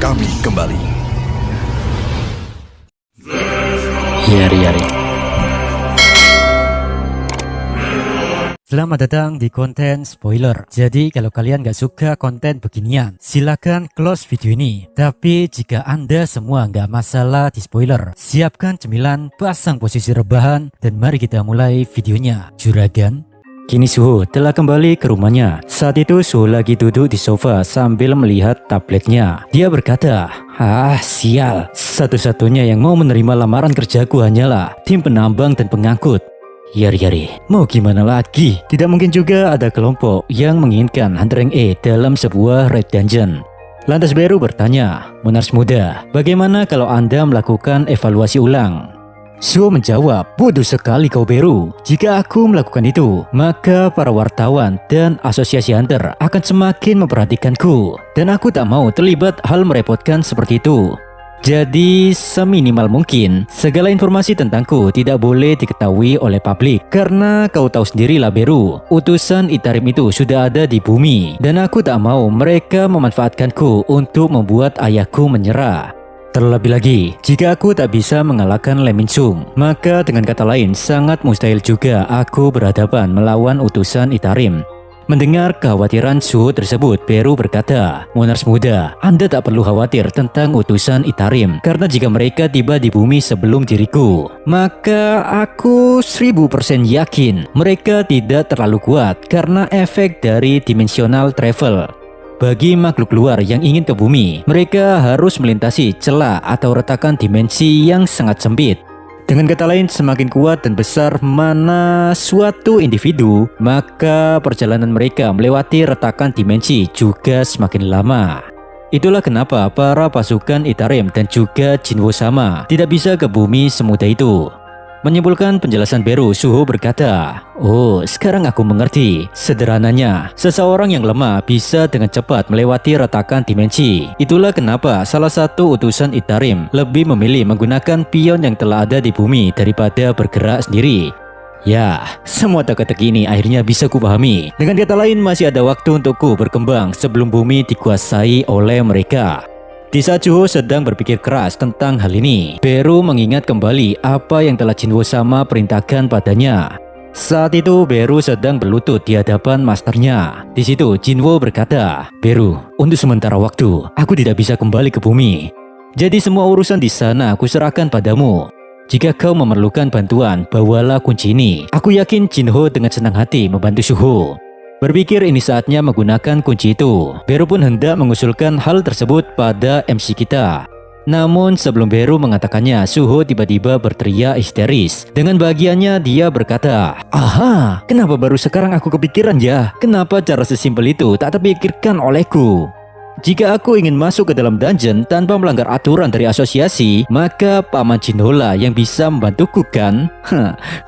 Kami kembali. Yari. Selamat datang di konten spoiler. Jadi kalau kalian gak suka konten beginian, silakan close video ini. Tapi jika anda semua gak masalah di spoiler, siapkan cemilan, pasang posisi rebahan, dan mari kita mulai videonya. Juragan. Kini Suho telah kembali ke rumahnya. Saat itu Suho lagi duduk di sofa sambil melihat tabletnya. Dia berkata, sial, satu-satunya yang mau menerima lamaran kerjaku hanyalah tim penambang dan pengangkut. Yari, mau gimana lagi? Tidak mungkin juga ada kelompok yang menginginkan Hunter Rank E dalam sebuah raid dungeon. Lantas Beru bertanya, Monars muda, bagaimana kalau anda melakukan evaluasi ulang? Suho menjawab, bodoh sekali kau Beru. Jika aku melakukan itu, maka para wartawan dan asosiasi Hunter akan semakin memperhatikanku. Dan aku tak mau terlibat hal merepotkan seperti itu. Jadi seminimal mungkin segala informasi tentangku tidak boleh diketahui oleh publik. Karena kau tahu sendirilah Beru, utusan Itarim itu sudah ada di bumi. Dan aku tak mau mereka memanfaatkanku untuk membuat ayahku menyerah. Terlebih lagi, jika aku tak bisa mengalahkan Lee Min Sung, maka dengan kata lain sangat mustahil juga aku berhadapan melawan utusan Itarim. Mendengar kekhawatiran Suho tersebut, Beru berkata, Monars muda, anda tak perlu khawatir tentang utusan Itarim, karena jika mereka tiba di bumi sebelum diriku, maka aku 1000% yakin mereka tidak terlalu kuat karena efek dari dimensional travel. Bagi makhluk luar yang ingin ke bumi, mereka harus melintasi celah atau retakan dimensi yang sangat sempit. Dengan kata lain, semakin kuat dan besar mana suatu individu, maka perjalanan mereka melewati retakan dimensi juga semakin lama. Itulah kenapa para pasukan Itarim dan juga Jinwo sama tidak bisa ke bumi semudah itu. Menyimpulkan penjelasan Beru, Suho berkata, sekarang aku mengerti. Sederhananya, seseorang yang lemah bisa dengan cepat melewati retakan dimensi. Itulah kenapa salah satu utusan Itarim lebih memilih menggunakan pion yang telah ada di bumi daripada bergerak sendiri. Ya, semua teka-teki ini akhirnya bisa kupahami. Dengan kata lain, masih ada waktu untukku berkembang sebelum bumi dikuasai oleh mereka. Di saat Suho sedang berpikir keras tentang hal ini, Beru mengingat kembali apa yang telah Jinwo sama perintahkan padanya. Saat itu Beru sedang berlutut di hadapan masternya. Di situ Jinwo berkata, Beru, untuk sementara waktu aku tidak bisa kembali ke bumi. Jadi semua urusan di sana aku serahkan padamu. Jika kau memerlukan bantuan, bawalah kunci ini. Aku yakin Jinho dengan senang hati membantu Suho. Berpikir ini saatnya menggunakan kunci itu. Beru pun hendak mengusulkan hal tersebut pada MC kita. Namun sebelum Beru mengatakannya, Suho tiba-tiba berteriak histeris. Dengan bahagianya dia berkata, kenapa baru sekarang aku kepikiran ya? Kenapa cara sesimpel itu tak terpikirkan olehku? Jika aku ingin masuk ke dalam dungeon tanpa melanggar aturan dari asosiasi, maka Paman Jinho lah yang bisa membantuku kan?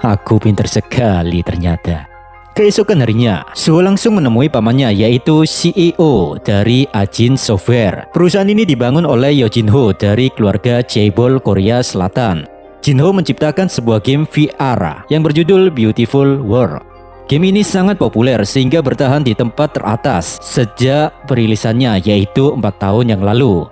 Aku pintar sekali ternyata. Keesokan harinya, Suho langsung menemui pamannya yaitu CEO dari Ajin Software. Perusahaan ini dibangun oleh Yo Jinho dari keluarga Chaebol Korea Selatan. Jinho menciptakan sebuah game VR yang berjudul Beautiful World. Game ini sangat populer sehingga bertahan di tempat teratas sejak perilisannya yaitu 4 tahun yang lalu.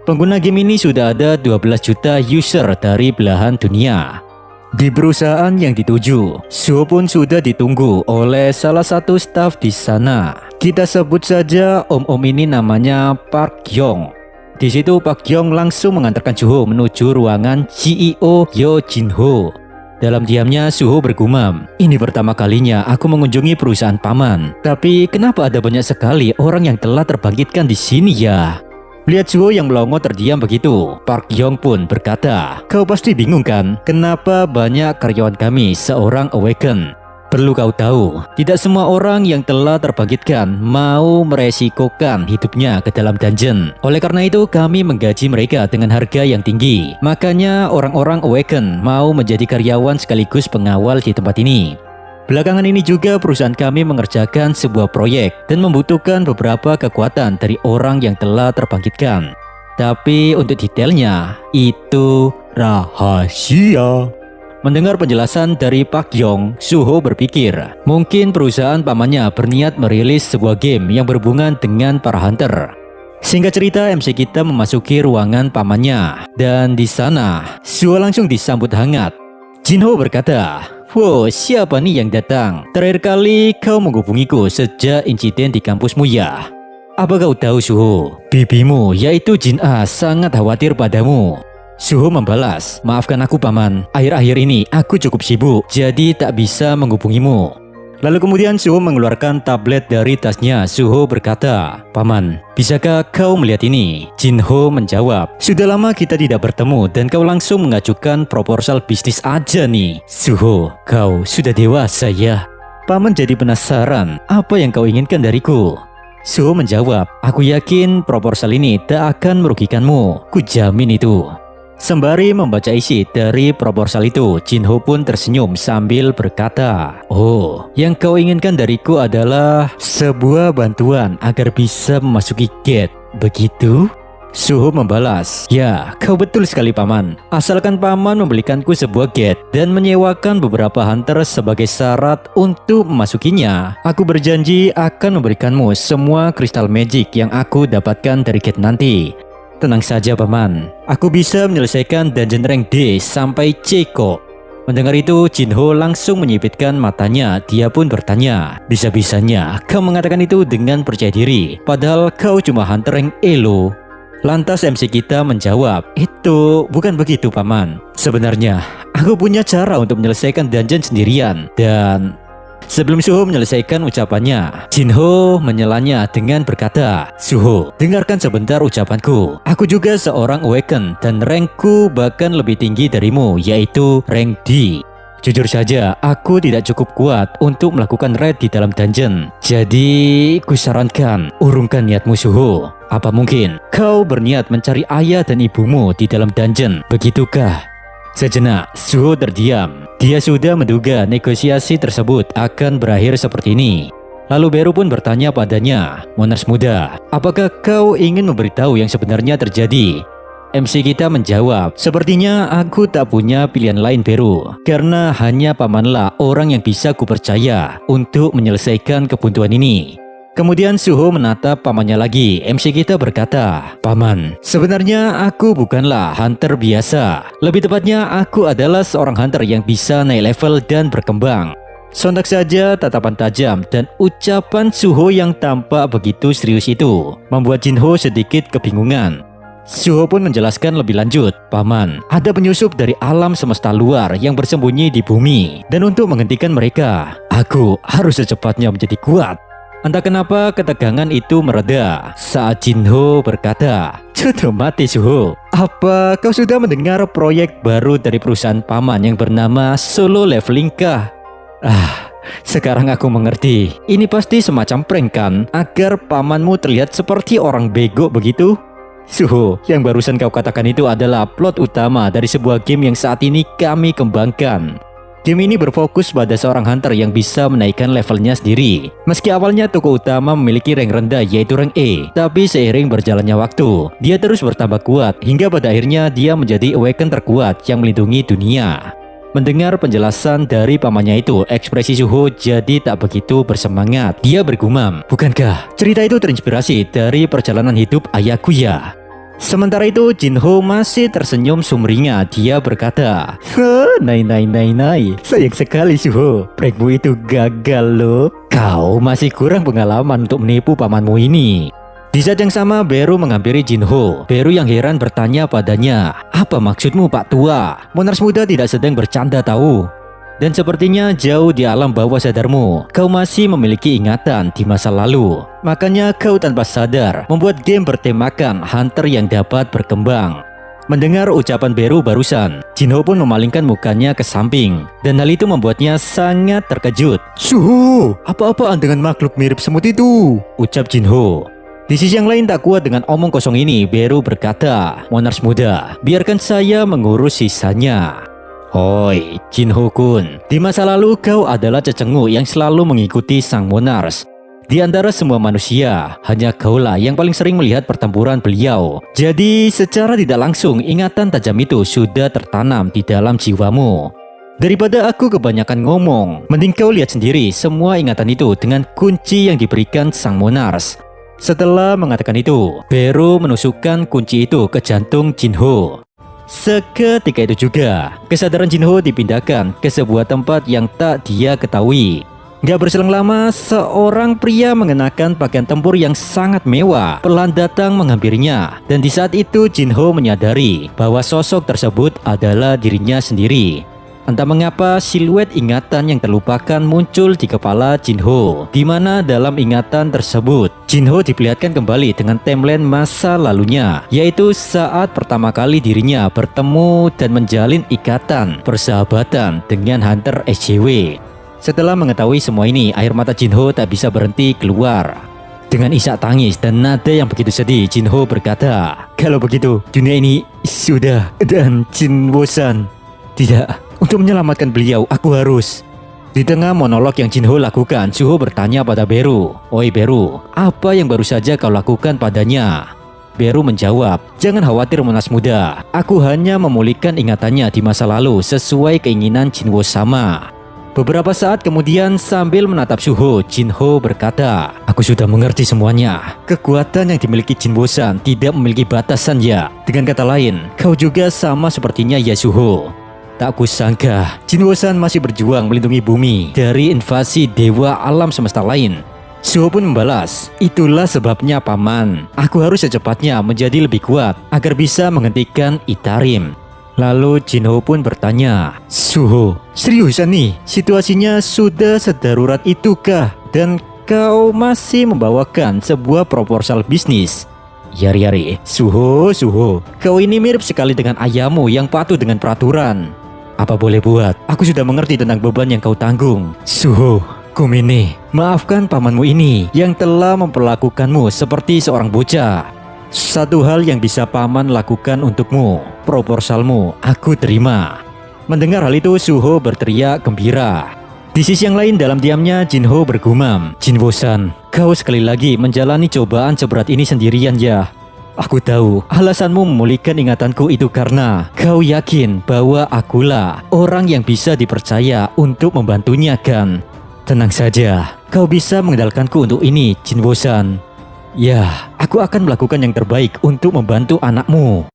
Pengguna game ini sudah ada 12 juta user dari belahan dunia. Di perusahaan yang dituju, Suho pun sudah ditunggu oleh salah satu staf di sana. Kita sebut saja om-om ini namanya Park Yong. Di situ Park Yong langsung mengantarkan Suho menuju ruangan CEO Yo Jinho. Dalam diamnya Suho bergumam, ini pertama kalinya aku mengunjungi perusahaan paman. Tapi kenapa ada banyak sekali orang yang telah terbangkitkan di sini ya? Lihat Suho yang melongo terdiam begitu, Park Yong pun berkata, kau pasti bingung kan? Kenapa banyak karyawan kami seorang awaken? Perlu kau tahu, tidak semua orang yang telah terbangkitkan mau meresikokan hidupnya ke dalam dungeon. Oleh karena itu kami menggaji mereka dengan harga yang tinggi. Makanya orang-orang awaken mau menjadi karyawan sekaligus pengawal di tempat ini. Belakangan ini juga perusahaan kami mengerjakan sebuah proyek dan membutuhkan beberapa kekuatan dari orang yang telah terbangkitkan. Tapi untuk detailnya, itu rahasia. Mendengar penjelasan dari Park Yong, Suho berpikir mungkin perusahaan pamannya berniat merilis sebuah game yang berhubungan dengan para hunter. Singkat cerita, MC kita memasuki ruangan pamannya. Dan di sana, Suho langsung disambut hangat. Jinho berkata, "Wow, siapa nih yang datang? Terakhir kali kau menghubungiku sejak insiden di kampusmu ya? Apa kau tahu Suho? Bibimu yaitu Jin A sangat khawatir padamu." Suho membalas, "Maafkan aku paman, akhir-akhir ini aku cukup sibuk, jadi tak bisa menghubungimu." Lalu kemudian Suho mengeluarkan tablet dari tasnya. Suho berkata, "Paman, bisakah kau melihat ini?" Jinho menjawab, "Sudah lama kita tidak bertemu dan kau langsung mengajukan proposal bisnis aja nih. Suho, kau sudah dewasa ya." Paman jadi penasaran, "Apa yang kau inginkan dariku?" Suho menjawab, "Aku yakin proposal ini tak akan merugikanmu, ku jamin itu." Sembari membaca isi dari proposal itu, Jinho pun tersenyum sambil berkata, "Oh, yang kau inginkan dariku adalah sebuah bantuan agar bisa memasuki gate, begitu?" Suho membalas, "Ya, kau betul sekali paman. Asalkan paman membelikanku sebuah gate dan menyewakan beberapa hunter sebagai syarat untuk memasukinya, aku berjanji akan memberikanmu semua kristal magic yang aku dapatkan dari gate nanti." "Tenang saja paman, aku bisa menyelesaikan dungeon rank D sampai C kok." Mendengar itu, Jinho langsung menyipitkan matanya. Dia pun bertanya, "Bisa-bisanya kau mengatakan itu dengan percaya diri, padahal kau cuma hunter rank E loh." Lantas MC kita menjawab, "Itu bukan begitu paman. Sebenarnya aku punya cara untuk menyelesaikan dungeon sendirian." Dan sebelum Suho menyelesaikan ucapannya, Jinho menyelanya dengan berkata, "Suho, dengarkan sebentar ucapanku. Aku juga seorang Awaken dan rankku bahkan lebih tinggi darimu, yaitu rank D. Jujur saja, aku tidak cukup kuat untuk melakukan raid di dalam dungeon. Jadi, kusarankan, urungkan niatmu Suho. Apa mungkin kau berniat mencari ayah dan ibumu di dalam dungeon, begitukah?" Sejenak, Suho terdiam. Dia sudah menduga negosiasi tersebut akan berakhir seperti ini. Lalu Beru pun bertanya padanya, "Monars muda, apakah kau ingin memberitahu yang sebenarnya terjadi?" MC kita menjawab, "Sepertinya aku tak punya pilihan lain Beru, karena hanya pamanlah orang yang bisa kupercaya untuk menyelesaikan kebuntuan ini." Kemudian Suho menatap pamannya lagi. MC kita berkata, "Paman, sebenarnya aku bukanlah hunter biasa. Lebih tepatnya aku adalah seorang hunter yang bisa naik level dan berkembang." Sontak saja tatapan tajam dan ucapan Suho yang tampak begitu serius itu membuat Jinho sedikit kebingungan. Suho pun menjelaskan lebih lanjut, "Paman, ada penyusup dari alam semesta luar yang bersembunyi di bumi. Dan untuk menghentikan mereka, aku harus secepatnya menjadi kuat." Entah kenapa ketegangan itu mereda saat Jinho berkata, "Jodoh mati Suho, apa kau sudah mendengar proyek baru dari perusahaan paman yang bernama Solo Leveling kah?" Sekarang aku mengerti. Ini pasti semacam prank kan, agar pamanmu terlihat seperti orang bego begitu? Suho, yang barusan kau katakan itu adalah plot utama dari sebuah game yang saat ini kami kembangkan. Game ini berfokus pada seorang hunter yang bisa menaikkan levelnya sendiri. Meski awalnya tokoh utama memiliki rank rendah yaitu rank E, tapi seiring berjalannya waktu, dia terus bertambah kuat hingga pada akhirnya dia menjadi Awaken terkuat yang melindungi dunia. Mendengar penjelasan dari pamannya itu, ekspresi Suho jadi tak begitu bersemangat. Dia bergumam, "Bukankah cerita itu terinspirasi dari perjalanan hidup ayahku ya?" Sementara itu Jinho masih tersenyum sumringah. Dia berkata, Nai, sayang sekali Suho, prankmu itu gagal loh. Kau masih kurang pengalaman untuk menipu pamanmu ini." Di saat yang sama Beru menghampiri Jinho. Beru yang heran bertanya padanya, "Apa maksudmu Pak Tua? Monars muda tidak sedang bercanda tahu. Dan sepertinya jauh di alam bawah sadarmu, kau masih memiliki ingatan di masa lalu. Makanya kau tanpa sadar membuat game bertemakan hunter yang dapat berkembang." Mendengar ucapan Beru barusan, Jinho pun memalingkan mukanya ke samping. Dan hal itu membuatnya sangat terkejut. "Suho, apa-apaan dengan makhluk mirip semut itu?" ucap Jinho. Di sisi yang lain tak kuat dengan omong kosong ini, Beru berkata, "Monars muda, biarkan saya mengurus sisanya." "Hoi, Jinho-kun, di masa lalu kau adalah cecengu yang selalu mengikuti sang monars. Di antara semua manusia, hanya kaulah yang paling sering melihat pertempuran beliau. Jadi secara tidak langsung ingatan tajam itu sudah tertanam di dalam jiwamu. Daripada aku kebanyakan ngomong, mending kau lihat sendiri semua ingatan itu dengan kunci yang diberikan sang monars. Setelah mengatakan itu, Beru menusukkan kunci itu ke jantung Jinho. Seketika itu juga, kesadaran Jinho dipindahkan ke sebuah tempat yang tak dia ketahui. Gak berselang lama, seorang pria mengenakan pakaian tempur yang sangat mewah perlahan datang menghampirinya. Dan di saat itu Jinho menyadari bahwa sosok tersebut adalah dirinya sendiri. Entah mengapa siluet ingatan yang terlupakan muncul di kepala Jinho, di mana dalam ingatan tersebut Jinho diperlihatkan kembali dengan timeline masa lalunya, yaitu saat pertama kali dirinya bertemu dan menjalin ikatan persahabatan dengan Hunter SJW. Setelah mengetahui semua ini, air mata Jinho tak bisa berhenti keluar. Dengan isak tangis dan nada yang begitu sedih, Jinho berkata, "Kalau begitu, dunia ini sudah dan Jinwo-san. Tidak, untuk menyelamatkan beliau, aku harus." Di tengah monolog yang Jinho lakukan, Suho bertanya pada Beru, "Oi Beru, apa yang baru saja kau lakukan padanya?" Beru menjawab, "Jangan khawatir Monas muda, aku hanya memulihkan ingatannya di masa lalu sesuai keinginan Jinwo sama." Beberapa saat kemudian sambil menatap Suho, Jinho berkata, "Aku sudah mengerti semuanya. Kekuatan yang dimiliki Jinwo-san tidak memiliki batasan ya. Dengan kata lain, kau juga sama sepertinya ya Suho." Tak kusangka, Jinwo-san masih berjuang melindungi bumi dari invasi dewa alam semesta lain. Suho pun membalas, "Itulah sebabnya paman. Aku harus secepatnya menjadi lebih kuat agar bisa menghentikan Itarim." Lalu Jinho pun bertanya, "Suho, seriusan nih? Situasinya sudah sedarurat itukah? Dan kau masih membawakan sebuah proposal bisnis?" "Yari, Suho, kau ini mirip sekali dengan ayahmu yang patuh dengan peraturan. Apa boleh buat, aku sudah mengerti tentang beban yang kau tanggung. Suho, Kumene, maafkan pamanmu ini yang telah memperlakukanmu seperti seorang bocah. Satu hal yang bisa paman lakukan untukmu, proposalmu aku terima." Mendengar hal itu, Suho berteriak gembira. Di sisi yang lain dalam diamnya, Jinho bergumam, "Jinwo-san, kau sekali lagi menjalani cobaan seberat ini sendirian ya. Aku tahu alasanmu memulihkan ingatanku itu karena kau yakin bahwa akulah orang yang bisa dipercaya untuk membantunya kan? Tenang saja, kau bisa mengandalkanku untuk ini, Jinwo-san. Ya, aku akan melakukan yang terbaik untuk membantu anakmu."